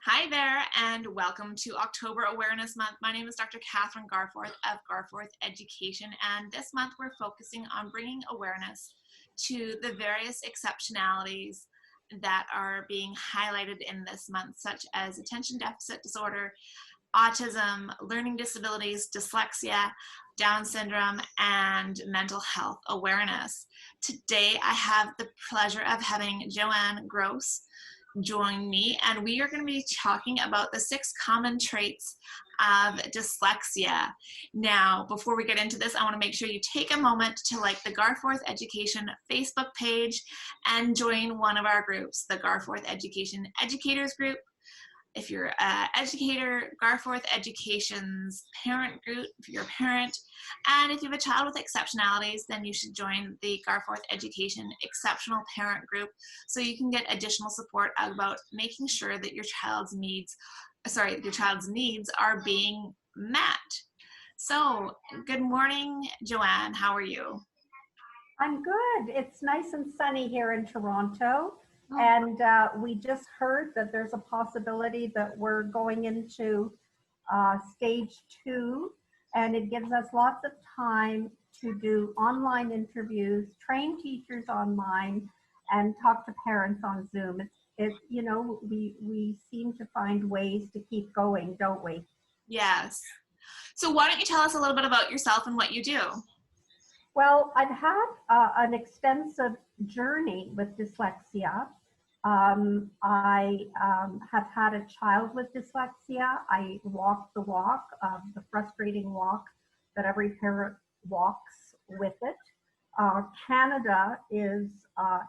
Hi there, and welcome to October Awareness Month. My name is Dr. Kathryn Garforth of Garforth Education, and this month we're focusing on bringing awareness to the various exceptionalities that are being highlighted in this month, such as attention deficit disorder, autism, learning disabilities, dyslexia, Down syndrome, and mental health awareness. Today I have the pleasure of having Jo-Anne Gross join me, and we are going to be talking about the 6 common traits of dyslexia. Now, before we get into this, I want to make sure you take a moment to like the Garforth Education Facebook page and join one of our groups, the Garforth Education Educators Group. If you're an educator, Garforth Education's parent group, if you're a parent, and if you have a child with exceptionalities, then you should join the Garforth Education Exceptional Parent Group so you can get additional support about making sure that your child's needs are being met. So, good morning, Jo-Anne. How are you? I'm good. It's nice and sunny here in Toronto. And we just heard that there's a possibility that we're going into stage 2, and it gives us lots of time to do online interviews, train teachers online, and talk to parents on Zoom. You know, we seem to find ways to keep going, don't we? Yes. So why don't you tell us a little bit about yourself and what you do? Well, I've had an extensive journey with dyslexia. I have had a child with dyslexia. I walked the walk, the frustrating walk that every parent walks with it. Canada is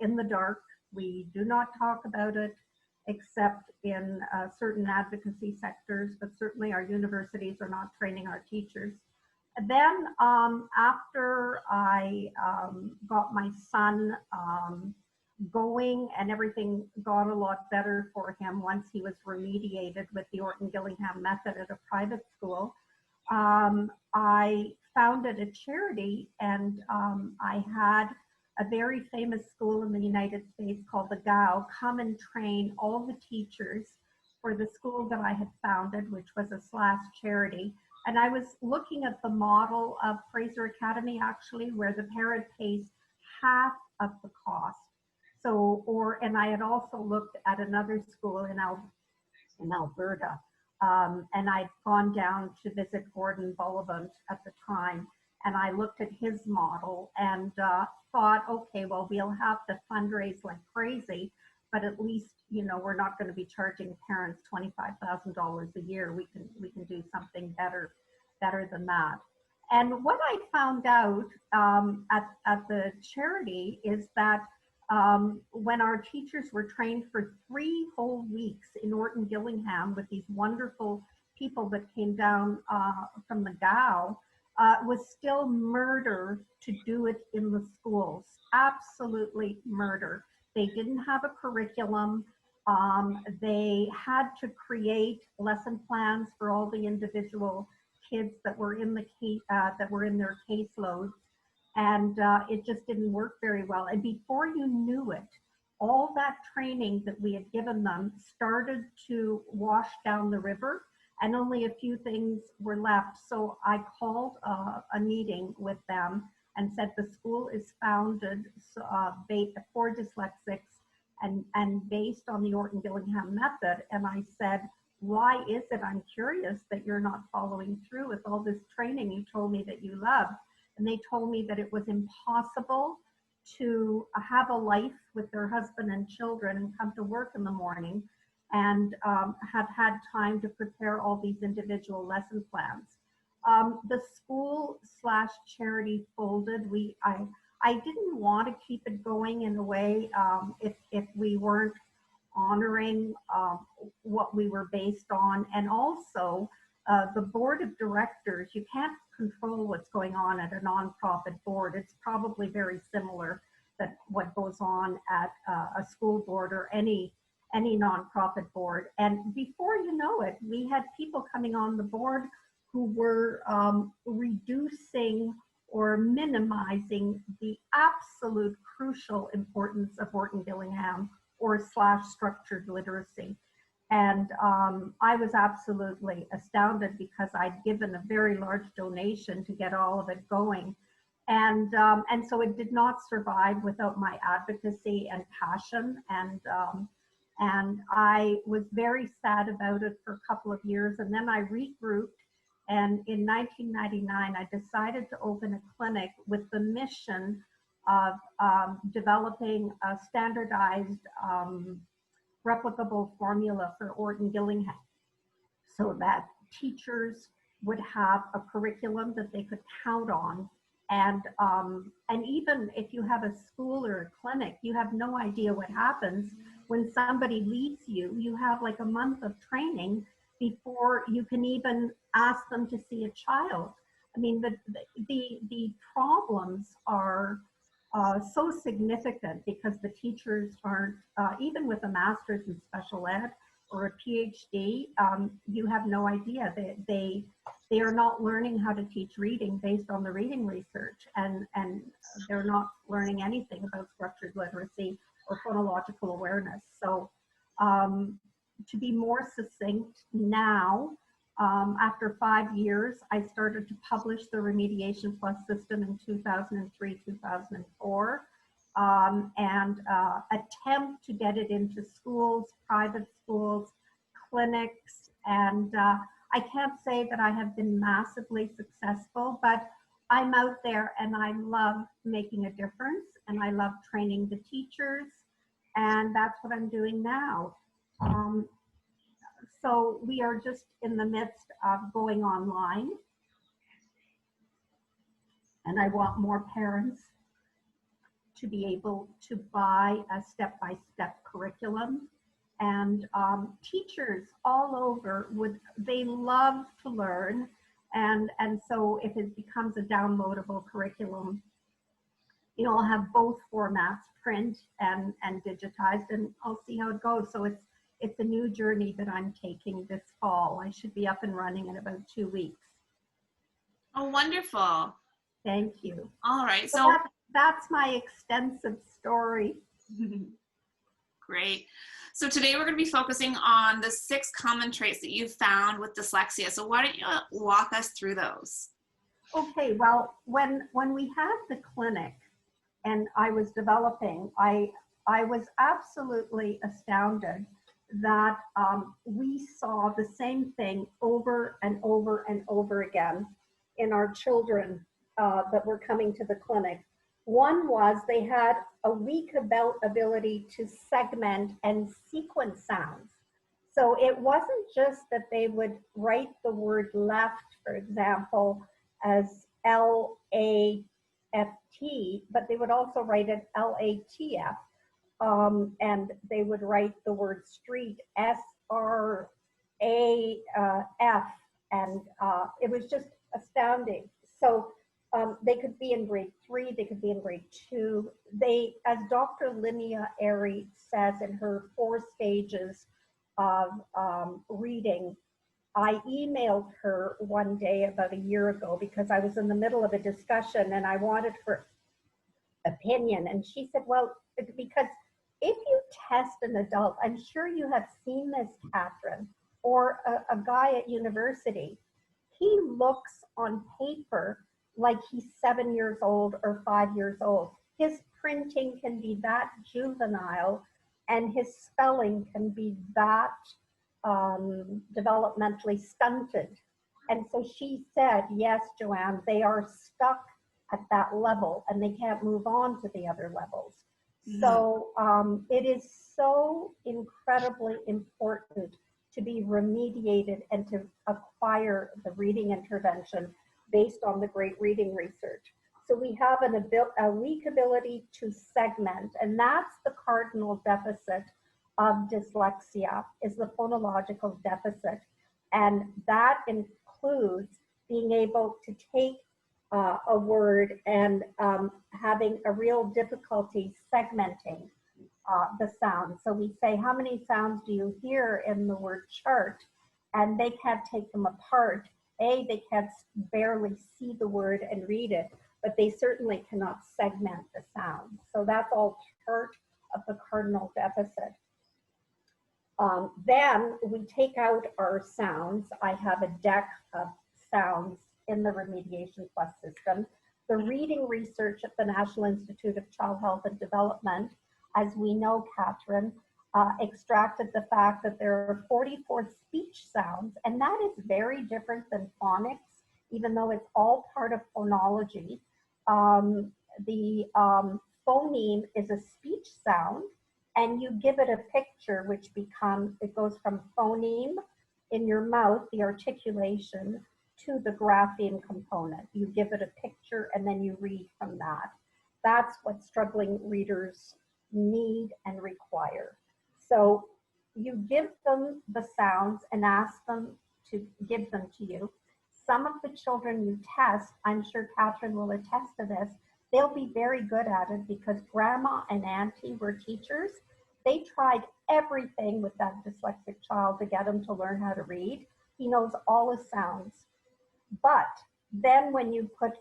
in the dark. We do not talk about it except in certain advocacy sectors, but certainly our universities are not training our teachers. Then after I got my son going and everything got a lot better for him once he was remediated with the Orton-Gillingham method at a private school, I founded a charity, and I had a very famous school in the United States called the GAO come and train all the teachers for the school that I had founded, which was a SLAS charity. And I was looking at the model of Fraser Academy, actually, where the parent pays half of the cost. And I had also looked at another school in Alberta, and I'd gone down to visit Gordon Bullivant at the time, and I looked at his model and thought, okay, well, we'll have to fundraise like crazy, but at least, you know, we're not going to be charging parents $25,000 a year. We can do something better than that. And what I found out at the charity is that when our teachers were trained for 3 whole weeks in Orton-Gillingham with these wonderful people that came down from the GAO, was still murder to do it in the schools. Absolutely murder. They didn't have a curriculum. They had to create lesson plans for all the individual kids that were in their caseloads, and it just didn't work very well. And before you knew it, all that training that we had given them started to wash down the river, and only a few things were left. So I called a meeting with them and said the school is founded for dyslexics and based on the Orton-Gillingham method. And I said, why is it, I'm curious, that you're not following through with all this training you told me that you loved? And they told me that it was impossible to have a life with their husband and children and come to work in the morning and have had time to prepare all these individual lesson plans. The school/charity folded. I didn't want to keep it going in a way if we weren't honoring what we were based on. And also the board of directors, you can't control what's going on at a nonprofit board. It's probably very similar that what goes on at a school board or any nonprofit board. And before you know it, we had people coming on the board who were reducing or minimizing the absolute crucial importance of Orton-Gillingham or /structured literacy. And I was absolutely astounded because I'd given a very large donation to get all of it going. And so it did not survive without my advocacy and passion. And I was very sad about it for a couple of years. And then I regrouped. And in 1999, I decided to open a clinic with the mission of developing a standardized replicable formula for Orton Gillingham, so that teachers would have a curriculum that they could count on. And even if you have a school or a clinic, you have no idea what happens when somebody leaves you. You have like a month of training before you can even ask them to see a child. I mean, the problems are so significant because the teachers aren't, even with a master's in special ed or a PhD, you have no idea. They are not learning how to teach reading based on the reading research, and they're not learning anything about structured literacy or phonological awareness. So to be more succinct now, after 5 years, I started to publish the Remediation Plus system in 2003, 2004, and attempt to get it into schools, private schools, clinics. And I can't say that I have been massively successful, but I'm out there and I love making a difference, and I love training the teachers, and that's what I'm doing now. So we are just in the midst of going online, and I want more parents to be able to buy a step-by-step curriculum. And teachers all over they love to learn. And so if it becomes a downloadable curriculum, you know, I'll have both formats, print and digitized, and I'll see how it goes. So it's a new journey that I'm taking this fall. I should be up and running in about 2 weeks. Oh, wonderful. Thank you. All right. So that's my extensive story. Great. So today we're going to be focusing on the 6 common traits that you've found with dyslexia. So why don't you walk us through those? Okay, well, when we had the clinic and I was developing, I was absolutely astounded that we saw the same thing over and over and over again in our children that were coming to the clinic. One was they had a weak ability to segment and sequence sounds. So it wasn't just that they would write the word left, for example, as L-A-F-T, but they would also write it L-A-T-F. And they would write the word street, S-R-A-F, and it was just astounding. So they could be in grade 3, they could be in grade 2. They, as Dr. Linnea Airy says in her 4 stages of reading, I emailed her one day about a year ago because I was in the middle of a discussion and I wanted her opinion. And she said, well, because if you test an adult, I'm sure you have seen this, Kathryn, or a guy at university, he looks on paper like he's 7 years old or 5 years old. His printing can be that juvenile and his spelling can be that developmentally stunted. And so she said, yes, Jo-Anne, they are stuck at that level and they can't move on to the other levels. Mm-hmm. So it is so incredibly important to be remediated and to acquire the reading intervention based on the great reading research. So we have a weak ability to segment, and that's the cardinal deficit of dyslexia, is the phonological deficit. And that includes being able to take a word and having a real difficulty segmenting the sounds. So we say, how many sounds do you hear in the word chart? And they can't take them apart. They can't barely see the word and read it, but they certainly cannot segment the sounds. So that's all part of the cardinal deficit. Then we take out our sounds. I have a deck of sounds in the Remediation Plus system. The reading research at the National Institute of Child Health and Development, as we know, Kathryn, extracted the fact that there are 44 speech sounds, and that is very different than phonics, even though it's all part of phonology. The phoneme is a speech sound, and you give it a picture, which it goes from phoneme in your mouth, the articulation, to the grapheme component. You give it a picture and then you read from that. That's what struggling readers need and require. So you give them the sounds and ask them to give them to you. Some of the children you test, I'm sure Kathryn will attest to this, they'll be very good at it because grandma and auntie were teachers. They tried everything with that dyslexic child to get him to learn how to read. He knows all his sounds. But then when you put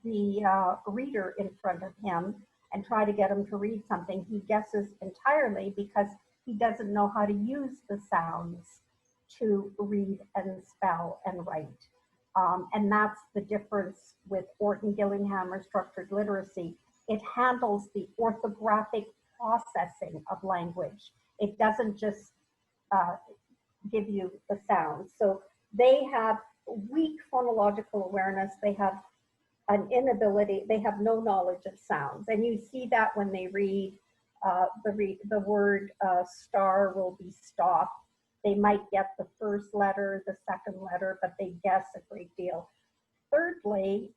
the reader in front of him and try to get him to read something, he guesses entirely because he doesn't know how to use the sounds to read and spell and write. And that's the difference with Orton-Gillingham or structured literacy. It handles the orthographic processing of language. It doesn't just give you the sounds. So they have weak phonological awareness. They have an inability, they have no knowledge of sounds. And you see that when they read the word star will be stop. They might get the first letter, the second letter, but they guess a great deal. Thirdly,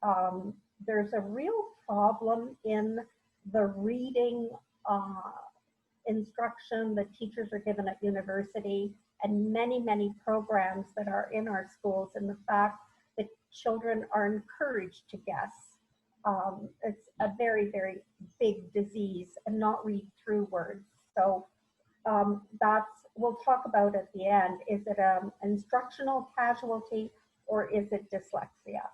there's a real problem in the reading instruction that teachers are given at university and many programs that are in our schools, and the fact that children are encouraged to guess. It's a very big disease and not read through words. So we'll talk about at the end. Is it an instructional casualty or is it dyslexia?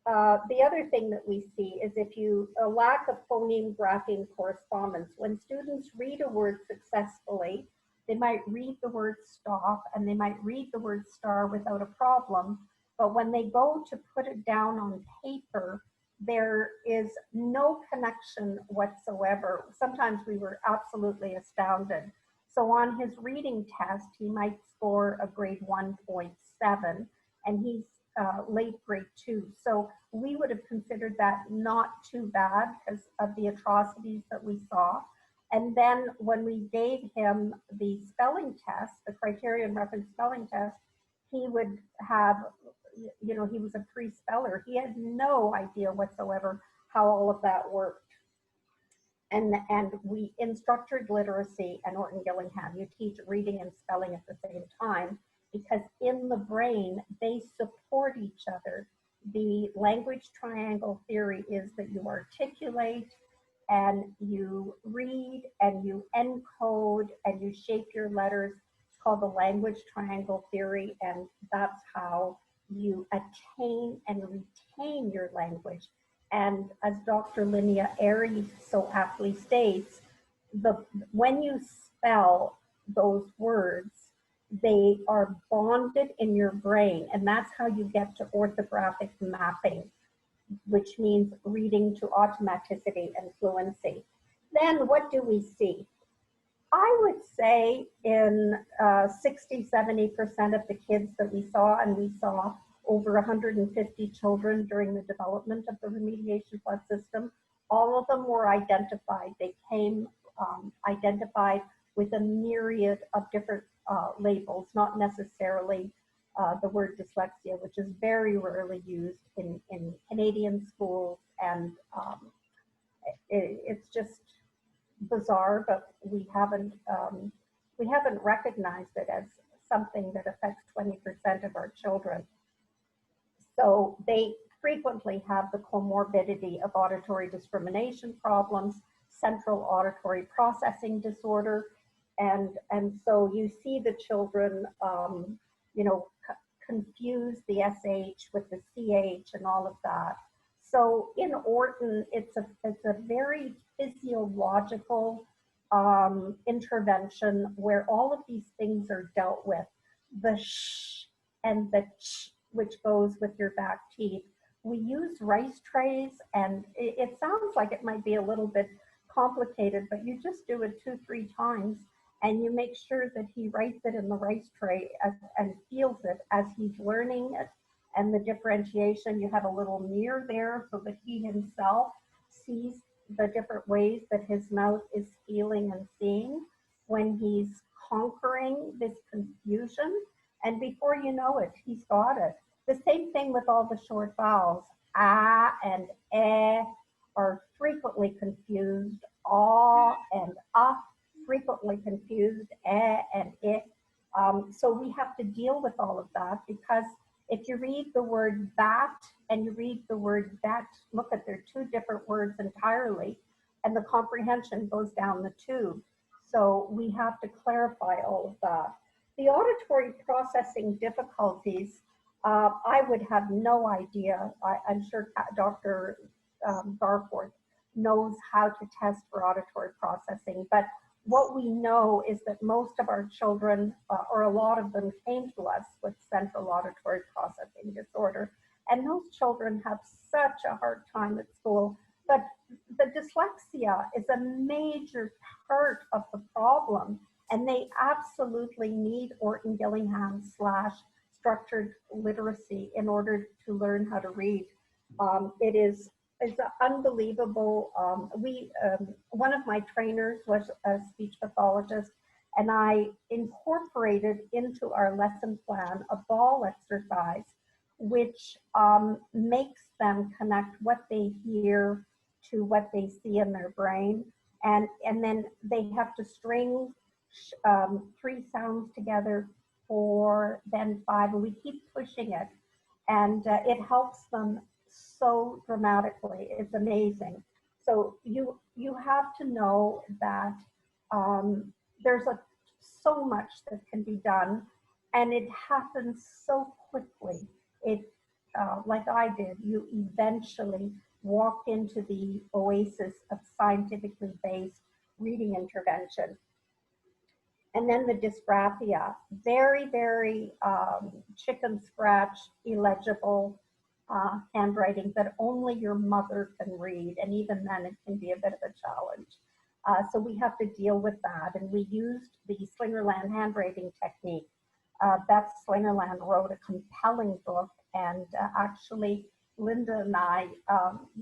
The other thing that we see is a lack of phoneme grapheme correspondence. When students read a word successfully, they might read the word stop and they might read the word star without a problem. But when they go to put it down on paper, there is no connection whatsoever. Sometimes we were absolutely astounded. So on his reading test, he might score a grade 1.7, and he's late grade 2. So we would have considered that not too bad because of the atrocities that we saw. And then when we gave him the spelling test, the criterion reference spelling test, he would have, he was a pre-speller. He had no idea whatsoever how all of that worked. And we in structured literacy and Orton-Gillingham, you teach reading and spelling at the same time because in the brain, they support each other. The language triangle theory is that you articulate and you read and you encode and you shape your letters. It's called the language triangle theory, and that's how you attain and retain your language. And as Dr. Linnea Airy so aptly states, when you spell those words, they are bonded in your brain, and that's how you get to orthographic mapping, which means reading to automaticity and fluency. Then what do we see? I would say in 60–70% of the kids that we saw, and we saw over 150 children during the development of the Remediation Plus system, all of them were identified. They came identified with a myriad of different labels, not necessarily the word dyslexia, which is very rarely used in Canadian schools, and it's just bizarre, but we haven't recognized it as something that affects 20% of our children. So they frequently have the comorbidity of auditory discrimination problems, central auditory processing disorder, and so you see the children, confuse the SH with the CH and all of that. So in Orton, it's a very physiological intervention where all of these things are dealt with. The sh and the ch, which goes with your back teeth. We use rice trays, and it sounds like it might be a little bit complicated, but you just do it 2-3 times, and you make sure that he writes it in the rice tray and feels it as he's learning it. And the differentiation, you have a little mirror there so that he himself sees the different ways that his mouth is feeling and seeing when he's conquering this confusion. And before you know it, he's got it. The same thing with all the short vowels. Ah and eh are frequently confused. Ah and ah, frequently confused. Eh and eh. So we have to deal with all of that, because if you read the word bat and you read the word bet, look at, they're two different words entirely, and the comprehension goes down the tube. So we have to clarify all of that. The auditory processing difficulties, I would have no idea. I'm sure Dr. Garforth knows how to test for auditory processing, but what we know is that most of our children, or a lot of them, came to us with central auditory processing disorder. And those children have such a hard time at school. But the dyslexia is a major part of the problem. And they absolutely need Orton Gillingham / structured literacy in order to learn how to read. It's unbelievable. One of my trainers was a speech pathologist, and I incorporated into our lesson plan a ball exercise, which makes them connect what they hear to what they see in their brain. And then they have to string 3 sounds together, 4, then 5, and we keep pushing it. And it helps them so dramatically. It's amazing. So you have to know that there's so much that can be done, and it happens so quickly. It like I did, you eventually walk into the oasis of scientifically based reading intervention. And then the dysgraphia, very, very chicken scratch, illegible handwriting that only your mother can read. And even then, it can be a bit of a challenge. So we have to deal with that. And we used the Slingerland handwriting technique. Beth Slingerland wrote a compelling book. And actually, Linda and I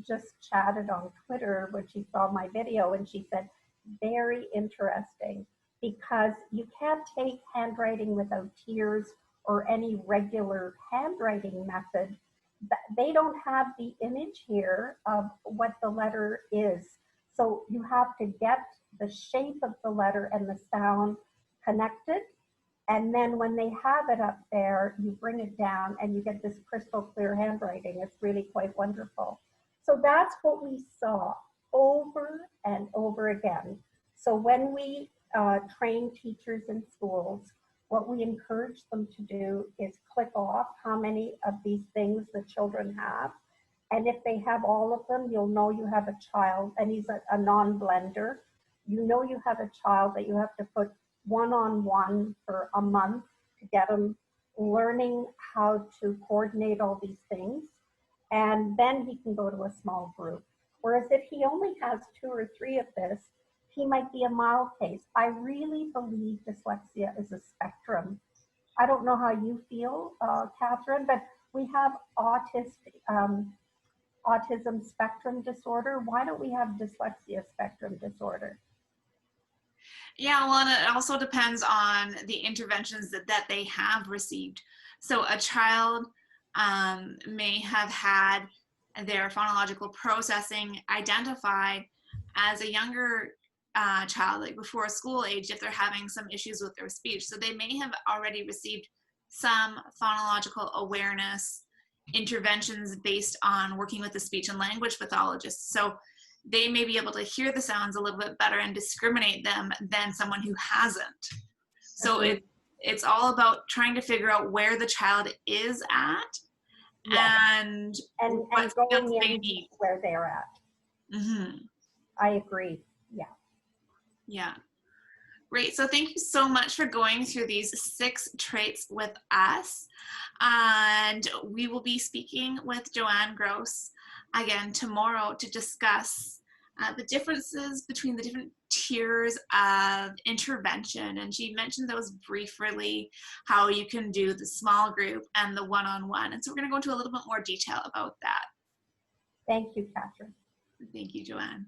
just chatted on Twitter when she saw my video, and she said, very interesting, because you can't take handwriting without tears or any regular handwriting method. They don't have the image here of what the letter is. So you have to get the shape of the letter and the sound connected. And then when they have it up there, you bring it down and you get this crystal clear handwriting. It's really quite wonderful. So that's what we saw over and over again. So when we train teachers in schools, what we encourage them to do is click off how many of these things the children have. And if they have all of them, you'll know you have a child, and he's a non-blender. You know you have a child that you have to put one-on-one for a month to get them learning how to coordinate all these things. And then he can go to a small group. Whereas if he only has 2 or 3 of this, he might be a mild case. I really believe dyslexia is a spectrum. I don't know how you feel, Kathryn, but we have autism spectrum disorder. Why don't we have dyslexia spectrum disorder? Yeah, well, and it also depends on the interventions that they have received. So a child may have had their phonological processing identified as a younger child, like before school age, if they're having some issues with their speech. So they may have already received some phonological awareness interventions based on working with a speech and language pathologist. So they may be able to hear the sounds a little bit better and discriminate them than someone who hasn't. So it's all about trying to figure out where the child is at, and what skills they need. Where they're at. Mm-hmm. I agree. Yeah. Yeah. Great. So thank you so much for going through these 6 traits with us. And we will be speaking with Jo-Anne Gross again tomorrow to discuss the differences between the different tiers of intervention. And she mentioned those briefly, how you can do the small group and the one-on-one. And so we're going to go into a little bit more detail about that. Thank you, Kathryn. Thank you, Jo-Anne.